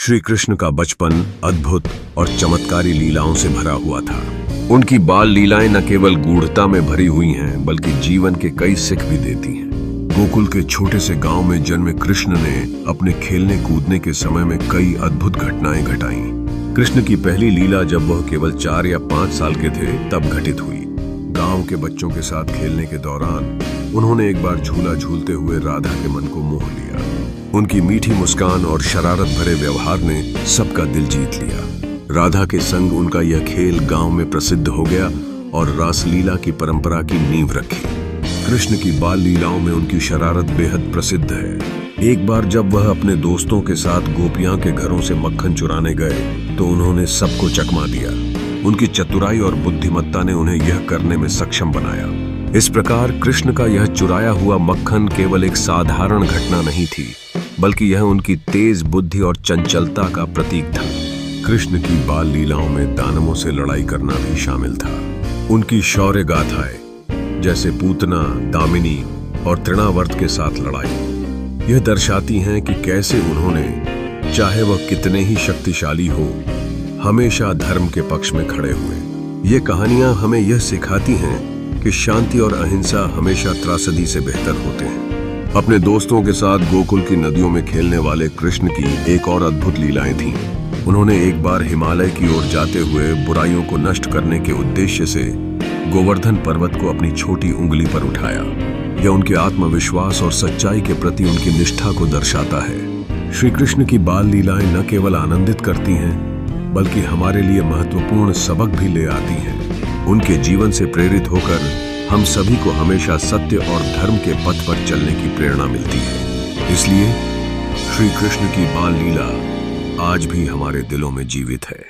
श्री कृष्ण का बचपन अद्भुत और चमत्कारी लीलाओं से भरा हुआ था। उनकी बाल लीलाएं न केवल गूढ़ता में भरी हुई हैं, बल्कि जीवन के कई सीख भी देती हैं। गोकुल के छोटे से गांव में जन्मे कृष्ण ने अपने खेलने कूदने के समय में कई अद्भुत घटनाएं घटाईं। कृष्ण की पहली लीला जब वह केवल 4 या 5 साल के थे तब घटित हुई। गांव के बच्चों के साथ खेलने के दौरान उन्होंने एक बार झूला झूलते हुए राधा के मन को मोह लिया। उनकी मीठी मुस्कान और शरारत भरे व्यवहार ने सबका दिल जीत लिया। राधा के संग उनका यह खेल गांव में प्रसिद्ध हो गया और रासलीला की परंपरा की नींव रखी। कृष्ण की बाल लीलाओं में उनकी शरारत बेहद प्रसिद्ध है। एक बार जब वह अपने दोस्तों के साथ गोपियां के घरों से मक्खन चुराने गए तो उन्होंने सबको चकमा दिया। उनकी चतुराई और बुद्धिमत्ता ने उन्हें यह करने में सक्षम बनाया। इस प्रकार कृष्ण का यह चुराया हुआ मक्खन केवल एक साधारण घटना नहीं थी, बल्कि यह उनकी तेज बुद्धि और चंचलता का प्रतीक था। कृष्ण की बाल लीलाओं में दानवों से लड़ाई करना भी शामिल था। उनकी शौर्य गाथाएं जैसे पूतना, दामिनी और तृणावर्त के साथ लड़ाई यह दर्शाती हैं कि कैसे उन्होंने, चाहे वह कितने ही शक्तिशाली हो, हमेशा धर्म के पक्ष में खड़े हुए। ये कहानियां हमें यह सिखाती हैं कि शांति और अहिंसा हमेशा त्रासदी से बेहतर होते हैं। अपने दोस्तों के साथ गोकुल की नदियों में खेलने वाले कृष्ण की एक और अद्भुत लीलाएं थीं। उन्होंने एक बार हिमालय की ओर जाते हुए बुराइयों को नष्ट करने के उद्देश्य से गोवर्धन पर्वत को अपनी छोटी उंगली पर उठाया। यह उनके आत्मविश्वास और सच्चाई के प्रति उनकी निष्ठा को दर्शाता है। श्री कृष्ण की बाल लीलाएं न केवल आनंदित करती हैं, बल्कि हमारे लिए महत्वपूर्ण सबक भी ले आती हैं। उनके जीवन से प्रेरित होकर हम सभी को हमेशा सत्य और धर्म के पथ पर चलने की प्रेरणा मिलती है। इसलिए श्री कृष्ण की बाल लीला आज भी हमारे दिलों में जीवित है।